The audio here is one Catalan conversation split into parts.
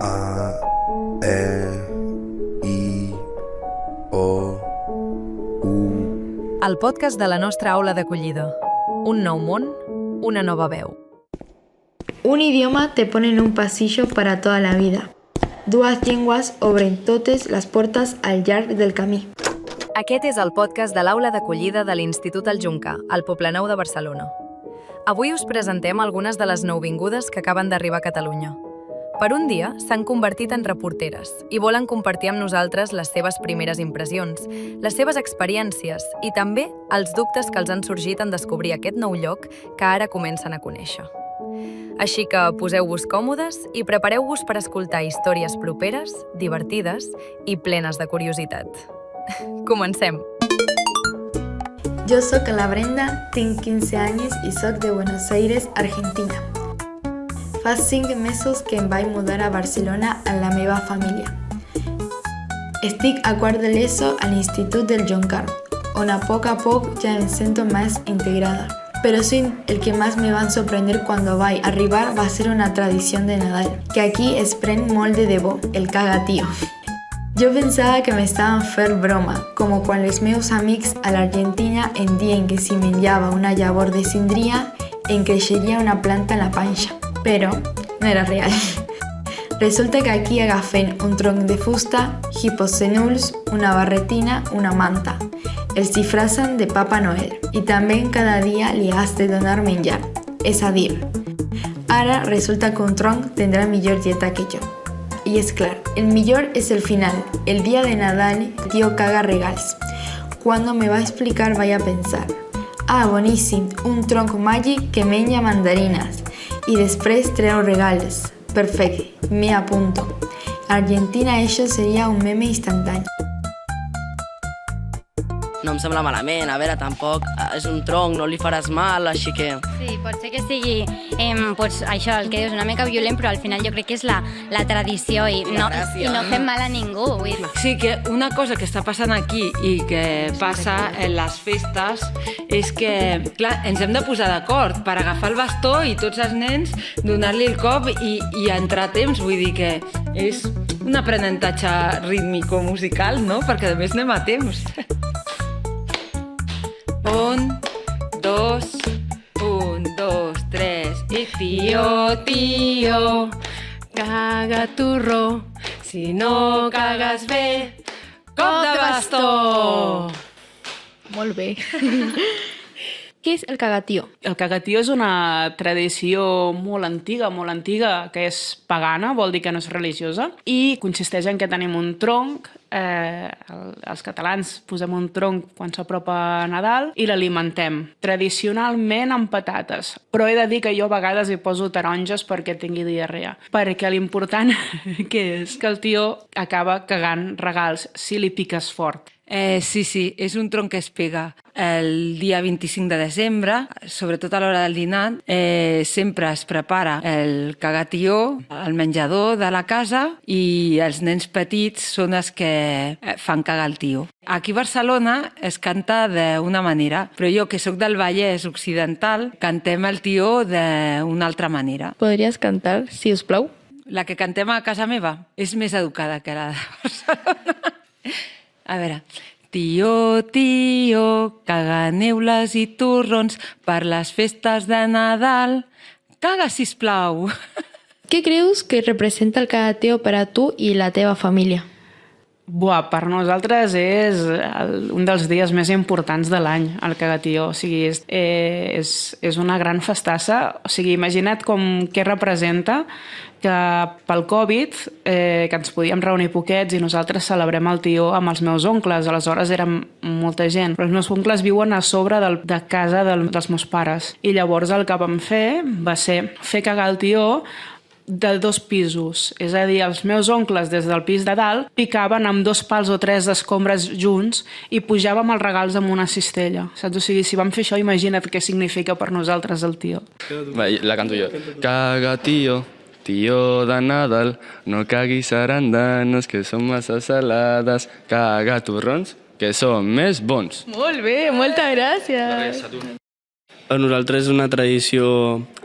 A, E, I, O, U. El podcast de la nostra aula d'acollida. Un nou món, una nova veu. Un idioma te pone en un pasillo para toda la vida. Dues llengües obren totes les portes al llarg del camí. Aquest és el podcast de l'aula d'acollida de l'Institut El Juncar, al Poblenou de Barcelona. Avui us presentem algunes de les nouvingudes que acaben d'arribar a Catalunya. Per un dia s'han convertit en reporteres i volen compartir amb nosaltres les seves primeres impressions, les seves experiències i també els dubtes que els han sorgit en descobrir aquest nou lloc que ara comencen a conèixer. Així que poseu-vos còmodes i prepareu-vos per escoltar històries properes, divertides i plenes de curiositat. Comencem! Jo sóc la Brenda, tinc 15 anys i sóc de Buenos Aires, Argentina. Fa 5 mesos que em vaig mudar a Barcelona amb la meva família. Estic a quart de l'ESO a l'Institut del Juncar, on a poc ja em sento más integrada. Pero sí, el que más me va a sorprender cuando vaig arribar va a ser una tradición de Nadal, que aquí es pren molt de debò, el cagatío. Jo pensava que m'estaven fent broma, com quan els meus amics a l'Argentina em diuen que si menjava una llavor de síndria em creixeria una planta en la panxa, però no era real. Resulta que aquí agafen un tronc de fusta, hipocenuls, una barretina, una manta. Els disfracen de Papa Noel i també cada dia li has de donar menjar, és a dir, ara resulta que un tronc tindrà millor dieta que jo. Y es claro, el mejor es el final. El día de Nadal, el tío caga regals. Cuando me va a explicar, vaya a pensar: ah, boníssim, un tronc màgic que menja mandarines. I després treu regals. Perfecte, me apunto. A Argentina això seria un meme instantani. No em sembla malament, a veure, tampoc és un tronc, no li faràs mal, així que... Sí, pot ser que sigui això, el que dius, una mica violent, però al final jo crec que és la tradició i no fem mal a ningú. Vull dir. Sí, que una cosa que està passant aquí i que passa en les festes és que, clar, ens hem de posar d'acord per agafar el bastó i tots els nens donar-li el cop i entrar a temps, vull dir que és un aprenentatge rítmico-musical, no? Perquè a més anem a temps. 1, 2, 3 i tío, caga turro, si no cagues bé, cop de bastó! Molt bé. Què és el cagatío? El cagatío és una tradició molt antiga, que és pagana, vol dir que no és religiosa, i consisteix en que tenim un tronc, els catalans posem un tronc quan s'apropa Nadal i l'alimentem, tradicionalment amb patates, però he de dir que jo a vegades hi poso taronges perquè tingui diarrea, perquè l'important que és que el tio acaba cagant regals si li piques fort. Sí, és un tronc que es pega el dia 25 de desembre, sobretot a l'hora del dinar. Sempre es prepara el cagatió al menjador de la casa i els nens petits són els que fan cagar el tio. Aquí a Barcelona es canta d'una manera, però jo, que sóc del Vallès Occidental, cantem el tio d'una altra manera. Podries cantar, si us plau? La que cantem a casa meva és més educada que la de Barcelona. A veure, tío, caga neules i turrons per les festes de Nadal. Caga, sisplau! Què creus que representa el cagatío per a tu i la teva família? Buah, per nosaltres és un dels dies més importants de l'any, el cagatío. O sigui, és una gran festassa. O sigui, imagina't què representa que pel Covid, que ens podíem reunir poquets i nosaltres celebrem el tio amb els meus oncles. Aleshores érem molta gent. Però els meus oncles viuen a sobre de casa dels meus pares. I llavors el que vam fer va ser fer cagar el tio de 2 pisos, és a dir, els meus oncles des del pis de dalt picaven amb 2 pals o 3 d'escombres junts i pujàvem els regals amb una cistella, saps? O sigui, si vam fer això, imagina't què significa per nosaltres el tio. Va, la canto jo. Caga, tío de Nadal, no caguis arandanes que són massa salades, caga turrons que són més bons. Molt bé, moltes gràcies. Per nosaltres és una tradició,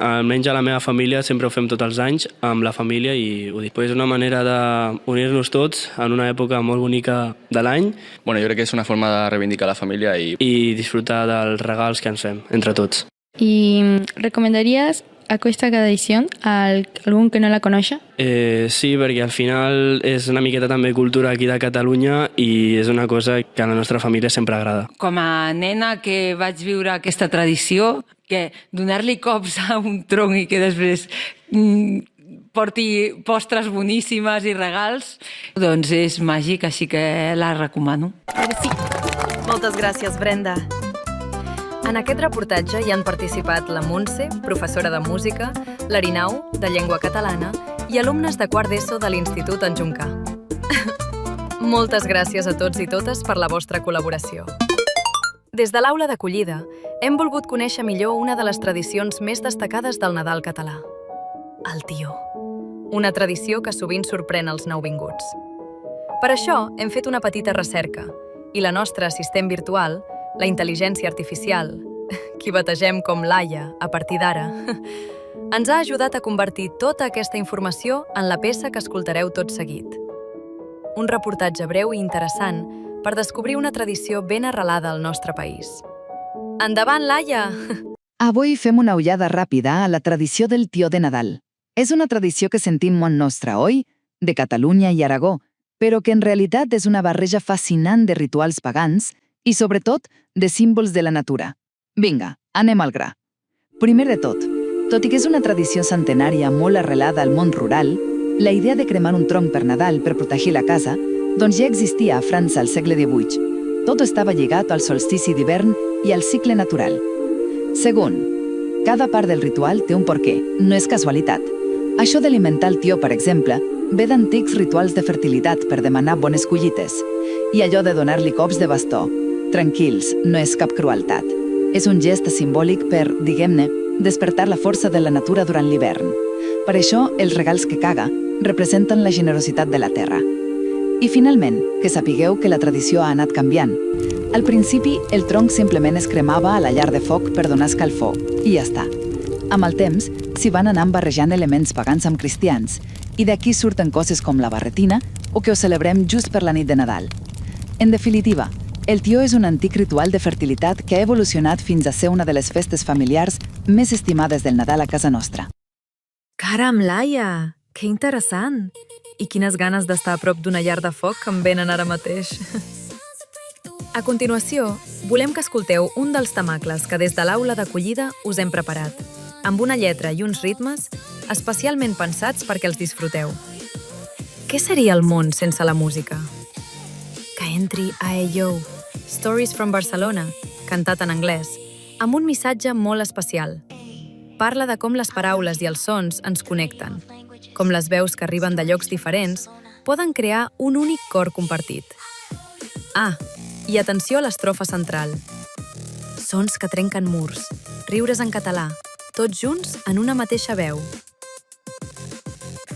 almenys a la meva família, sempre ho fem tots els anys amb la família i ho dic. És una manera d'unir-nos tots en una època molt bonica de l'any. Bueno, jo crec que és una forma de reivindicar la família i disfrutar dels regals que ens fem entre tots. ¿Y recomendarías aquesta tradició a algú que no la coneixi? Sí, perquè al final és una miqueta també cultura aquí de Catalunya i és una cosa que a la nostra família sempre agrada. Com a nena que vaig viure aquesta tradició, que donar-li cops a un tronc i que després porti postres boníssimes i regals, doncs és màgic, així que la recomano. Sí. Moltes gràcies, Brenda. En aquest reportatge hi han participat la Montse, professora de música, l'Arinau, de llengua catalana, i alumnes de quart d'ESO de l'Institut en Juncà. Moltes gràcies a tots i totes per la vostra col·laboració. Des de l'aula d'acollida, hem volgut conèixer millor una de les tradicions més destacades del Nadal català, el tió. Una tradició que sovint sorprèn els nouvinguts. Per això hem fet una petita recerca, i la nostra assistent virtual, la intel·ligència artificial, qui bategem com Laia a partir d'ara, ens ha ajudat a convertir tota aquesta informació en la peça que escoltareu tot seguit. Un reportatge breu i interessant per descobrir una tradició ben arrelada al nostre país. Endavant, Laia! Avui fem una ullada ràpida a la tradició del tió de Nadal. És una tradició que sentim molt nostra, oi? De Catalunya i Aragó, però que en realitat és una barreja fascinant de rituals pagans i, sobretot, de símbols de la natura. Vinga, anem al gra. Primer de tot i que és una tradició centenària molt arrelada al món rural, la idea de cremar un tronc per Nadal per protegir la casa, doncs ja existia a França al segle XVIII. Tot estava lligat al solstici d'hivern i al cicle natural. Segon, cada part del ritual té un porquè, no és casualitat. Això d'alimentar el tió, per exemple, ve d'antics rituals de fertilitat per demanar bones collites. I allò de donar-li cops de bastó. Tranquils, no és cap crueltat. És un gest simbòlic per, diguem-ne, despertar la força de la natura durant l'hivern. Per això, els regals que caga representen la generositat de la terra. I finalment, que sapigueu que la tradició ha anat canviant. Al principi, el tronc simplement es cremava a la llar de foc per donar escalfor, i ja està. Amb el temps, s'hi van anar barrejant elements pagans amb cristians, i d'aquí surten coses com la barretina o que ho celebrem just per la nit de Nadal. En definitiva, el tió és un antic ritual de fertilitat que ha evolucionat fins a ser una de les festes familiars més estimades del Nadal a casa nostra. Caram, Laia! Que interessant! I quines ganes d'estar a prop d'una llar de foc que em venen ara mateix. A continuació, volem que escolteu un dels temacles que des de l'aula d'acollida us hem preparat, amb una lletra i uns ritmes especialment pensats perquè els disfruteu. Què seria el món sense la música? Que entri AEYO, Stories from Barcelona, cantat en anglès, amb un missatge molt especial. Parla de com les paraules i els sons ens connecten, com les veus que arriben de llocs diferents poden crear un únic cor compartit. I atenció a l'estrofa central. Sons que trenquen murs, riures en català, tots junts en una mateixa veu.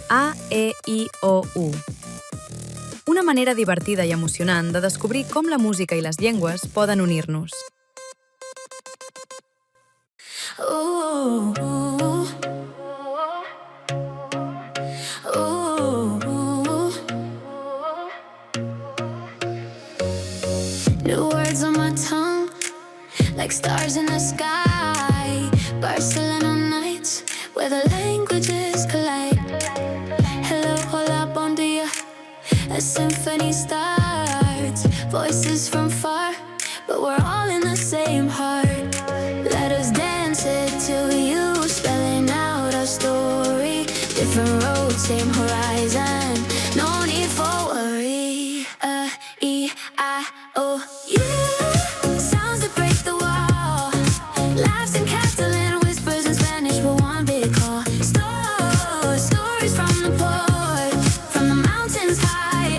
A-E-I-O-U. Una manera divertida i emocionant de descobrir com la música i les llengües poden unir-nos. New words on my tongue, like stars in the sky. Barcelona nights, where the languages collide. Hello, hola, bon dia. A symphony starts. Voices from far, but we're all in the same heart. Let us dance it to you, spelling out our story. Different roads, same horizon. No need for worry. A-E-I-O. Sounds that break the wall. Laughs in Catalan, whispers in Spanish, but one big call. Stories from the port, from the mountains high.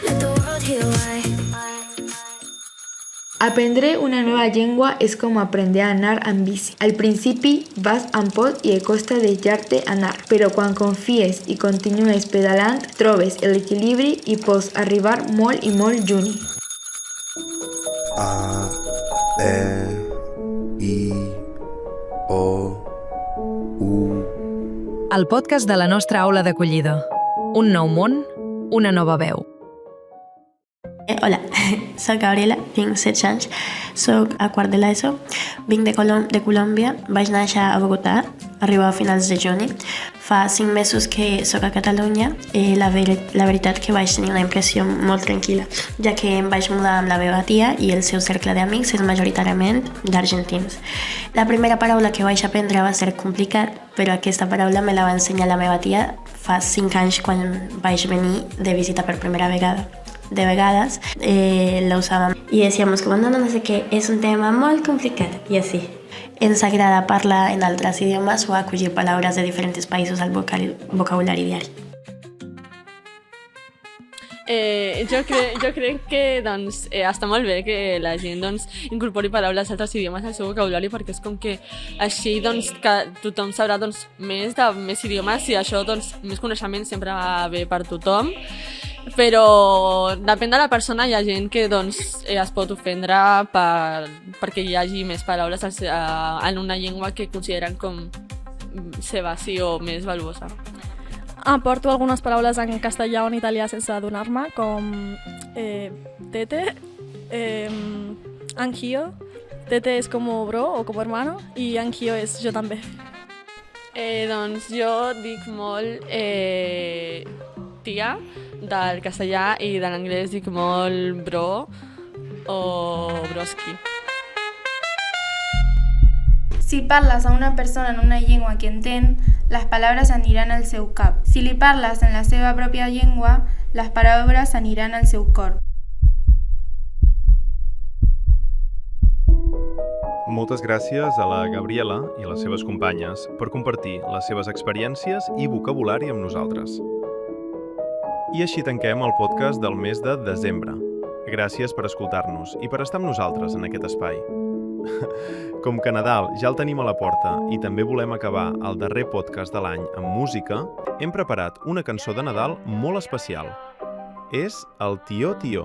Let the world hear why. Aprender una nueva llengua es como aprender a anar en bici. Al principi vas amb pot i et costa deixar-te anar, però quan confies i continues pedalant, trobes l'equilibri i pots arribar molt i molt lluny. I, O, U. El podcast de la nostra aula d'acollida. Un nou món, una nova veu. Hola, soc Gabriela, tinc 16 anys, soc a quart de l'ESO, vinc de Colòmbia, vaig néixer a Bogotà, arribar a finals de juny. Fa 5 mesos que soc a Catalunya i la veritat que vaig tenir una impressió molt tranquil·la, ja que em vaig mudar amb la meva tia i el seu cercle d'amics és majoritàriament d'argentins. La primera paraula que vaig aprendre va ser complicat, però aquesta paraula me la va ensenyar la meva tia fa 5 anys quan vaig venir de visita per primera vegada. De vegades la usàvem i decíamos como no sé què, és un tema molt complicat i així. Ens agrada parlar en altres idiomes o acollir paraules de diferents països al vocabulari diari. Jo crec que està molt bé que la gent incorpori paraules d'altres idiomes al seu vocabulari, perquè és com que així que tothom sabrà més idiomes i això més coneixement sempre va bé per tothom. Però depèn de la persona, hi ha gent que es pot ofendre perquè hi hagi més paraules en una llengua que consideren com seva o més valuosa. Aporto algunes paraules en castellà o en italià sense adonar-me, com tete, anch'io. Tete és com bro o com hermano i anch'io és jo també. Jo dic molt tia del castellà i de l'anglès dic molt bro o broski. Si parles a una persona en una llengua que entén, les paraules aniran al seu cap. Si li parles en la seva pròpia llengua, les paraules aniran al seu cor. Moltes gràcies a la Gabriela i les seves companyes per compartir les seves experiències i vocabulari amb nosaltres. I així tanquem el podcast del mes de desembre. Gràcies per escoltar-nos i per estar amb nosaltres en aquest espai. Com que Nadal ja el tenim a la porta i també volem acabar el darrer podcast de l'any amb música, hem preparat una cançó de Nadal molt especial. És el Tió Tió.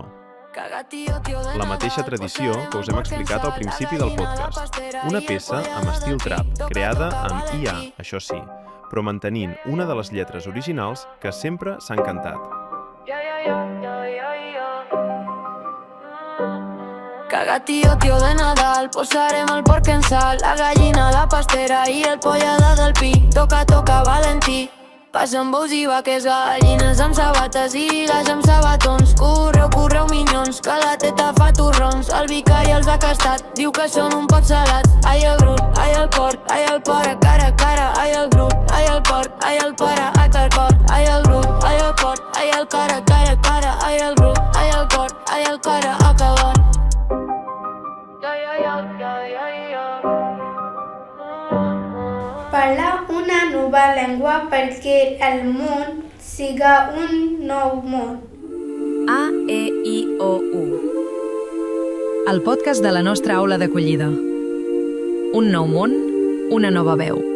La mateixa tradició que us hem explicat al principi del podcast. Una peça amb estil trap, creada amb IA, això sí, però mantenint una de les lletres originals que sempre s'han cantat. Caga tío, tío de Nadal, posarem el porc en sal, la gallina, la pastera i el pollada del pi. Toca, toca, Valentí. Passen bous i vaques, gallines amb sabates i gas amb sabatons. Correu, correu, minyons, que la teta fa torrons. El vicari els ha castat, diu que són un pot salat. Ai el grut, ai el porc, ai el pare, cara a cara. Ai el grut, ai el porc, ai el pare, a car. Ai el grut, ai el porc, ai el cara, cara a cara. Ai el grut, ai el porc, ai el cara, a car. Parlar una nova llengua perquè el món siga un nou món. A, E, I, O, U. El podcast de la nostra aula d'acollida. Un nou món, una nova veu.